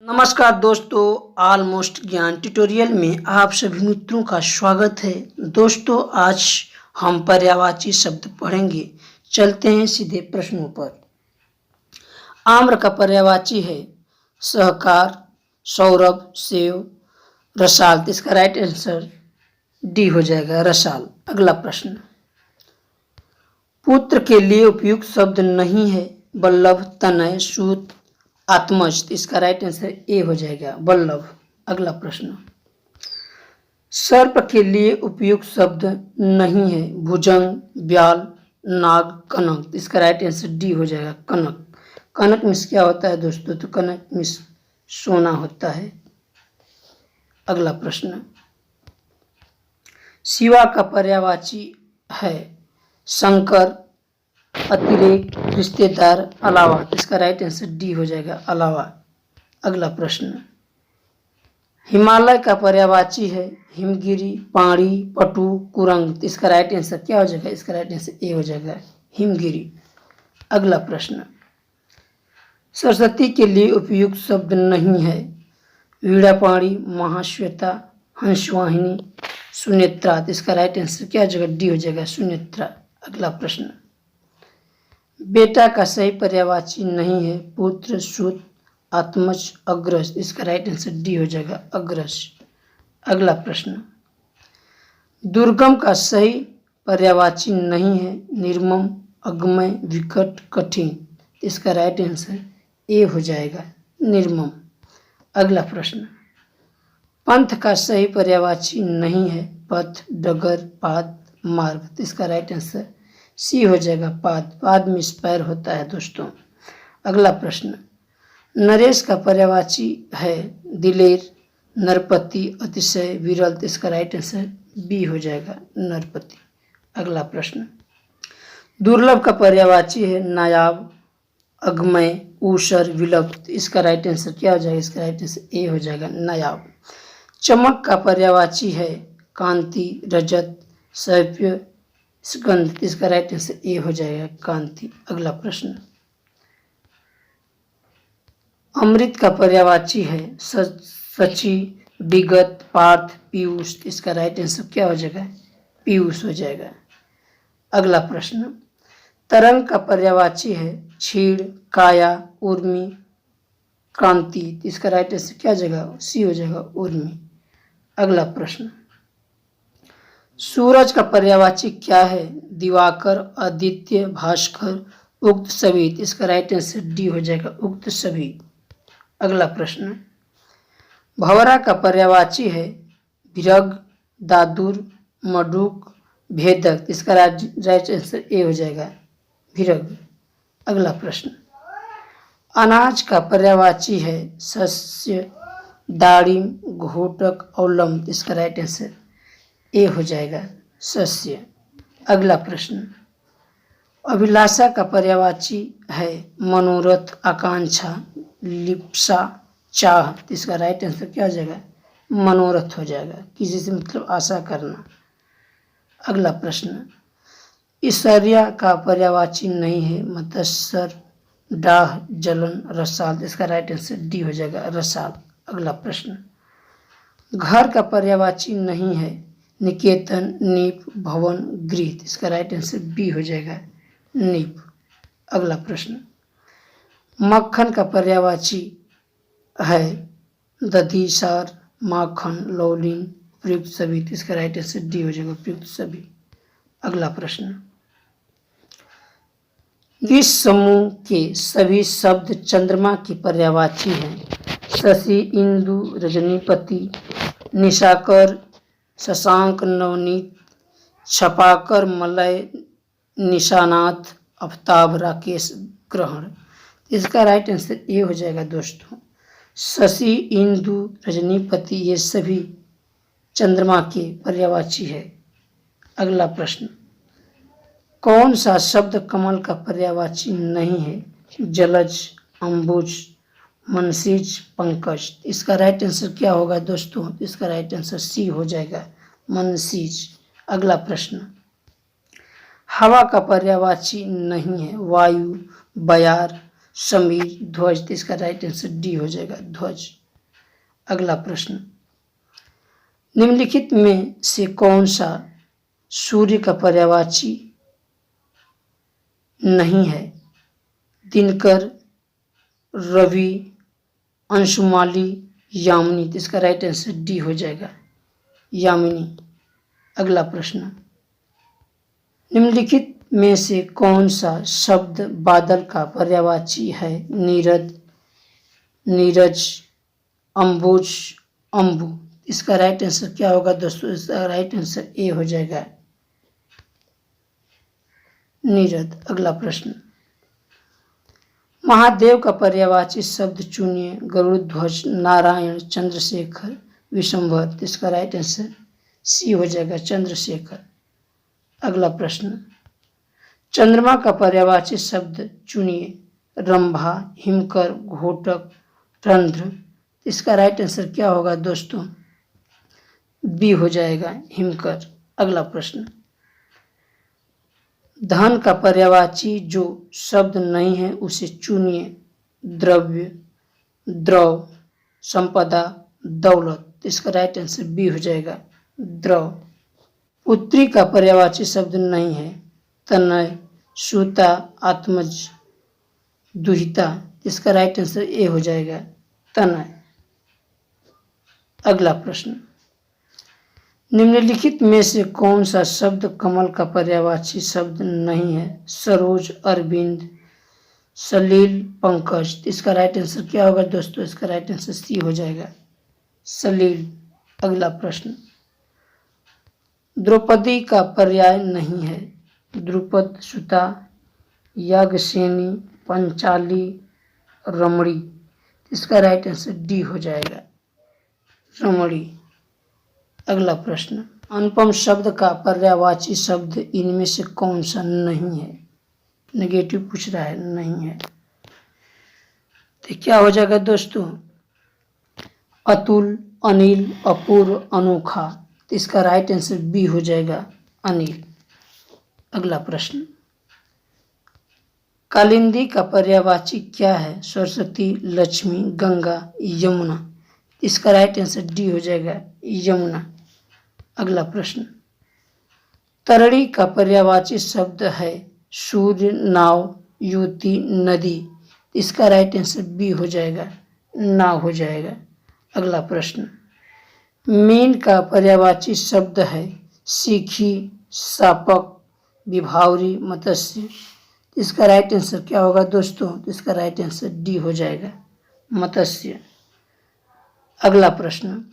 नमस्कार दोस्तों, ऑलमोस्ट ज्ञान ट्यूटोरियल में आप सभी मित्रों का स्वागत है। दोस्तों, आज हम पर्यायवाची शब्द पढ़ेंगे। चलते हैं सीधे प्रश्नों पर। आम्र का पर्यायवाची है सहकार, सौरभ, सेव, रसाल। तो इसका राइट आंसर डी हो जाएगा, रसाल। अगला प्रश्न, पुत्र के लिए उपयुक्त शब्द नहीं है वल्लभ, तनय, सूत, आत्मज। तो इसका राइट आंसर ए हो जाएगा, वल्लभ। अगला प्रश्न, सर्प के लिए उपयुक्त शब्द नहीं है भुजंग, ब्याल, नाग, कनक। तो इसका राइट आंसर डी हो जाएगा, कनक। कनक मीन्स क्या होता है दोस्तों? तो कनक मीन्स सोना होता है। अगला प्रश्न, शिवा का पर्यायवाची है शंकर, अतिरेक, रिश्तेदार, अलावा। इसका राइट आंसर डी हो जाएगा, अलावा। अगला प्रश्न, हिमालय का पर्यायवाची है हिमगिरी, पाणी, पटु, कुरंग। इसका राइट आंसर क्या हो जाएगा? इसका राइट आंसर ए हो जाएगा, हिमगिरी। अगला प्रश्न, सरस्वती के लिए उपयुक्त शब्द नहीं है वीणापाणी, महाश्वेता, हंसवाहिनी, सुनेत्रा। इसका राइट आंसर क्या हो जाएगा? डी हो जाएगा, सुनेत्रा। अगला प्रश्न, बेटा का सही पर्यायवाची नहीं है पुत्र, सूत, आत्मज, अग्रज। इसका राइट आंसर डी हो जाएगा, अग्रज। अगला प्रश्न, दुर्गम का सही पर्यायवाची नहीं है निर्मम, अगमय, विकट, कठिन। इसका राइट आंसर ए हो जाएगा, निर्मम। अगला प्रश्न, पंथ का सही पर्यायवाची नहीं है पथ, डगर, पाद, मार्ग। इसका राइट आंसर सी हो जाएगा, पाद। पाद में पैर होता है दोस्तों। अगला प्रश्न, नरेश का पर्यायवाची है दिलेर, नरपति, अतिशय, विरल। इसका राइट आंसर बी हो जाएगा, नरपति। अगला प्रश्न, दुर्लभ का पर्यायवाची है नायाब, अगमय, ऊषर, विलुप्त। इसका राइट आंसर क्या हो जाएगा? इसका राइट आंसर ए हो जाएगा, नायाब। चमक का पर्यायवाची है कांति, रजत, सैप्य, सुगंध। इसका राइट आंसर ए हो जाएगा, कांति। अगला प्रश्न, अमृत का पर्यायवाची है सची, विगत, पार्थ, पीयूष। इसका राइट आंसर क्या हो जाएगा? पीयूष हो जाएगा। अगला प्रश्न, तरंग का पर्यायवाची है क्षीण, काया, उर्मी, क्रांति। इसका राइट आंसर क्या हो जाएगा? सी हो जाएगा, उर्मी। अगला प्रश्न, सूरज का पर्यायवाची क्या है दिवाकर, आदित्य, भास्कर, उक्त सभी। इसका राइट आंसर डी हो जाएगा, उक्त सभी। अगला प्रश्न, भंवरा का पर्यायवाची है विरग, दादुर, मडूक, भेदक। इसका राइट आंसर ए हो जाएगा, विरग। अगला प्रश्न, अनाज का पर्यायवाची है शस्य, दाड़िम, घोटक, औलम। इसका राइट आंसर ए हो जाएगा, सस्य। अगला प्रश्न, अभिलाषा का पर्यायवाची है मनोरथ, आकांक्षा, लिप्सा, चाह। इसका राइट आंसर क्या हो जाएगा? मनोरथ हो जाएगा, किसी से मतलब आशा करना। अगला प्रश्न, ईश्वर्या का पर्यायवाची नहीं है मत्सर, डाह, जलन, रसाल। इसका राइट आंसर डी हो जाएगा, रसाल। अगला प्रश्न, घर का पर्यायवाची नहीं है निकेतन, नीप, भवन, गृह। इसका राइट आंसर बी हो जाएगा, नीप। अगला प्रश्न, मक्खन का पर्यायवाची है दधी, सार, माखन, लौलीन, उपयुक्त सभी। इसका राइट आंसर डी हो जाएगा, उपयुक्त सभी। अगला प्रश्न, इस समूह के सभी शब्द चंद्रमा की पर्यायवाची हैं शशि, इंदु, रजनीपति, निशाकर, शशांक, नवनीत, छपाकर, मलय, निशानाथ, आफ्ताब, राकेश, ग्रहण। इसका राइट आंसर ए हो जाएगा दोस्तों, शशि, इंदु, रजनीपति, ये सभी चंद्रमा के पर्यायवाची है। अगला प्रश्न, कौन सा शब्द कमल का पर्यायवाची नहीं है जलज, अंबुज, मनसीज, पंकज। इसका राइट आंसर क्या होगा दोस्तों? इसका राइट आंसर सी हो जाएगा, मनसीज। अगला प्रश्न, हवा का पर्यायवाची नहीं है वायु, बयार, समीर, ध्वज। तो इसका राइट आंसर डी हो जाएगा, ध्वज। अगला प्रश्न, निम्नलिखित में से कौन सा सूर्य का पर्यायवाची नहीं है? दिनकर, रवि, अंशुमाली, यामिनी। तो इसका राइट आंसर डी हो जाएगा, यामिनी। अगला प्रश्न, निम्नलिखित में से कौन सा शब्द बादल का पर्यायवाची है? नीरद, नीरज, अंबुज, अंबु। इसका राइट आंसर क्या होगा दोस्तों? इसका राइट आंसर ए हो जाएगा, नीरद। अगला प्रश्न, महादेव का पर्यायवाची शब्द चुनिए। गरुड़ ध्वज, नारायण, चंद्रशेखर, विशंभर। इसका राइट आंसर सी हो जाएगा, चंद्रशेखर। अगला प्रश्न, चंद्रमा का पर्यायवाची शब्द चुनिए। रंभा, हिमकर, घोटक, रंध्र। इसका राइट आंसर क्या होगा दोस्तों? बी हो जाएगा, हिमकर। अगला प्रश्न, धन का पर्यायवाची जो शब्द नहीं है उसे चुनिए। द्रव्य, द्रव, संपदा, दौलत। इसका राइट आंसर बी हो जाएगा, द्रव। पुत्री का पर्यायवाची शब्द नहीं है। तनय, सुता, आत्मज, दुहिता। इसका राइट आंसर ए हो जाएगा, तनय। अगला प्रश्न, निम्नलिखित में से कौन सा शब्द कमल का पर्यायवाची शब्द नहीं है? सरोज, अरविंद, सलील, पंकज। इसका राइट आंसर क्या होगा दोस्तों? इसका राइट आंसर सी हो जाएगा, सलील। अगला प्रश्न, द्रौपदी का पर्याय नहीं है। द्रुपद, सुता, याज्ञसेनी, पंचाली, रमणी। इसका राइट आंसर डी हो जाएगा, रमणी। अगला प्रश्न, अनुपम शब्द का पर्यायवाची शब्द इनमें से कौन सा नहीं है? नेगेटिव पूछ रहा है, नहीं है। तो क्या हो जाएगा दोस्तों? अतुल, अनिल, अपूर्व, अनोखा। तो इसका राइट आंसर बी हो जाएगा, अनिल। अगला प्रश्न, कालिंदी का पर्यायवाची क्या है? सरस्वती, लक्ष्मी, गंगा, यमुना। इसका राइट आंसर डी हो जाएगा, यमुना। अगला प्रश्न, तरणी का पर्यायवाची शब्द है। सूर्य, नाव, युवती, नदी। इसका राइट आंसर बी हो जाएगा, नाव हो जाएगा। अगला प्रश्न, मीन का पर्यायवाची शब्द है। सीखी, सापक, विभावरी, मत्स्य। इसका राइट आंसर क्या होगा दोस्तों? इसका राइट आंसर डी हो जाएगा, मत्स्य। अगला प्रश्न,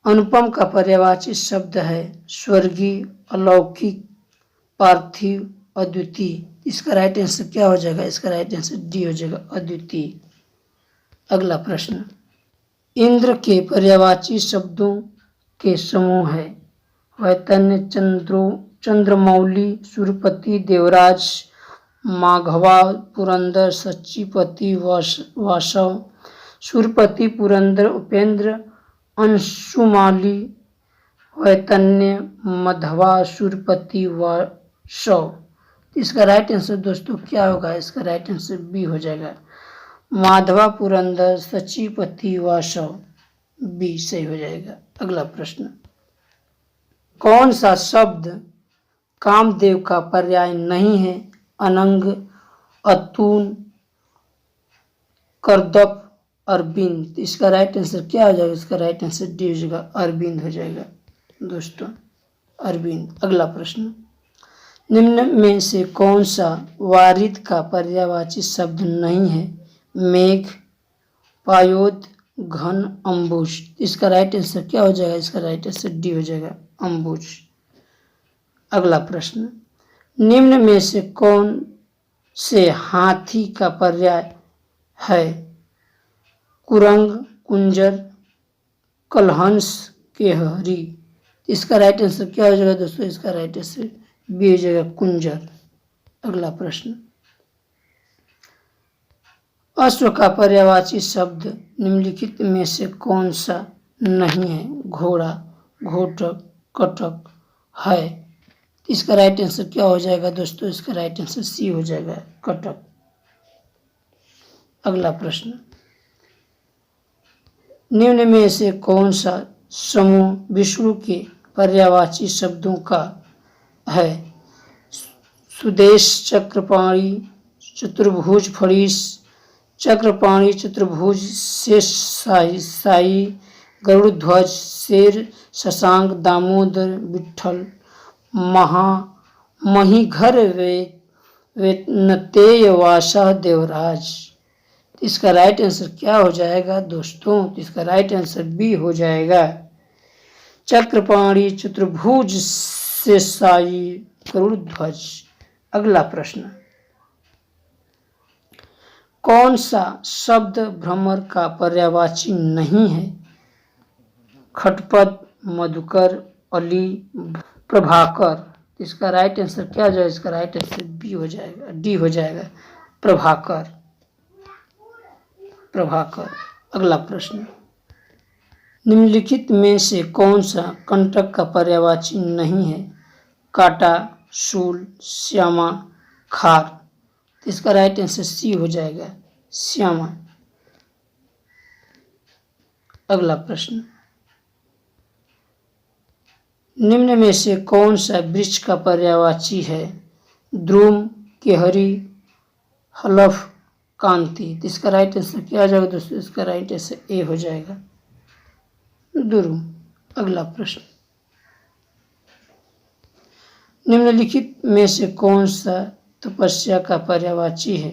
अनुपम का पर्यायवाची शब्द है। स्वर्गीय, अलौकिक, पार्थिव, अद्वितीय। इसका राइट आंसर क्या हो जाएगा? इसका राइट आंसर डी हो जाएगा, अद्वितीय। अगला प्रश्न, इंद्र के पर्यायवाची शब्दों के समूह है। वैतन्य, चंद्रमौली, सूर्यपति, देवराज, माघवा, पुरंदर, सच्चीपति, वासव। सूर्यपति, पुरंदर, उपेंद्र, अंशुमाली, वैतन्य, मधवा, सूर्यपति, वासव। इसका राइट आंसर दोस्तों क्या होगा? इसका राइट आंसर बी हो जाएगा, माधवा, पुरंदर, सच्चीपति, वासव। बी सही हो जाएगा। अगला प्रश्न, कौन सा शब्द कामदेव का पर्याय नहीं है? अनंग, अतुन, करदप, अरविंद। इसका राइट आंसर क्या हो जाएगा? इसका राइट आंसर डी हो जाएगा, अरविंद हो जाएगा दोस्तों, अरविंद। अगला प्रश्न, निम्न में से कौन सा वारिद का पर्यायवाची शब्द नहीं है? मेघ, पायोद, घन, अम्बुज। इसका राइट आंसर क्या हो जाएगा? इसका राइट आंसर डी हो जाएगा, अम्बुज। अगला प्रश्न, निम्न में से कौन से हाथी का पर्याय है? कुरंग, कुंजर, कलहंस, केहरी। इसका राइट आंसर क्या हो जाएगा दोस्तों? इसका राइट आंसर बी हो जाएगा, कुंजर। अगला प्रश्न, अश्व का पर्यायवाची शब्द निम्नलिखित में से कौन सा नहीं है? घोड़ा, घोटक, कटक, है। इसका राइट आंसर क्या हो जाएगा दोस्तों? इसका राइट आंसर सी हो जाएगा, कटक। अगला प्रश्न, निम्न में से कौन सा समूह विष्णु के पर्यायवाची शब्दों का है? सुदेश, चक्रपाणी, चतुर्भुज, फणीश, चक्रपाणी, चतुर्भुज, शेष साई, गरुड़ ध्वज, शेर, शशांक, दामोदर, विट्ठल, महीघर, वेतनतेय, वासा, देवराज। इसका राइट आंसर क्या हो जाएगा दोस्तों? इसका राइट आंसर बी हो जाएगा, चक्रपाणी, चतुर्भुज, शेषशायी, गरुड़ ध्वज। अगला प्रश्न, कौन सा शब्द भ्रमर का पर्यायवाची नहीं है? खटपट, मधुकर, अली, प्रभाकर। इसका राइट आंसर क्या हो जाएगा? इसका राइट आंसर बी हो जाएगा, डी हो जाएगा, प्रभाकर। प्रभाकर। अगला प्रश्न, निम्नलिखित में से कौन सा कंटक का पर्यायवाची नहीं है? काटा, शूल, श्यामा, खार। इसका राइट आंसर सी हो जाएगा, श्यामा। अगला प्रश्न, निम्न में से कौन सा वृक्ष का पर्यायवाची है? द्रुम, केहरी, हलफ, कांति। इसका राइट आंसर क्या हो जाएगा दोस्तों? इसका राइट आंसर ए हो जाएगा, द्रुम। अगला प्रश्न, निम्नलिखित में से कौन सा तपस्या का पर्यायवाची है?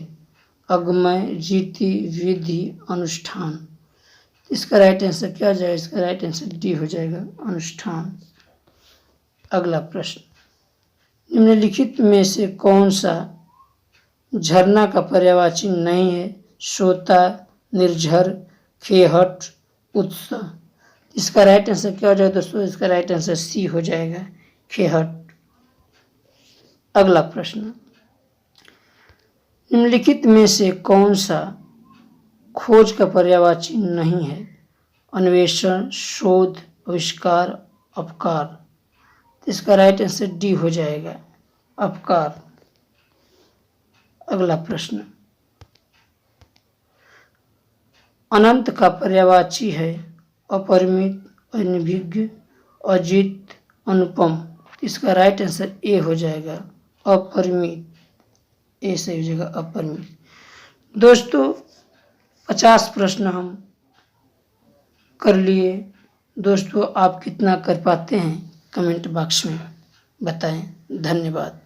अगमय, रीति, विधि, अनुष्ठान। इसका राइट आंसर क्या हो जाएगा? इसका राइट आंसर डी हो जाएगा, अनुष्ठान। अगला प्रश्न, निम्नलिखित में से कौन सा झरना का पर्यायवाची नहीं है? सोता, निर्झर, खेहट, उत्साह। इसका राइट आंसर क्या हो जाएगा दोस्तों? इसका राइट आंसर सी हो जाएगा, खेहट। अगला प्रश्न, निम्नलिखित में से कौन सा खोज का पर्यायवाची नहीं है? अन्वेषण, शोध, आविष्कार, अपकार। इसका राइट आंसर डी हो जाएगा, अपकार। अगला प्रश्न, अनंत का पर्यायवाची है? अपरिमित, अनभिज्ञ, अजित, अनुपम। इसका राइट आंसर ए हो जाएगा, अपरिमित। ए से हो जाएगा, अपरिमित। दोस्तों 50 प्रश्न हम कर लिए। दोस्तों आप कितना कर पाते हैं कमेंट बॉक्स में बताएं। धन्यवाद।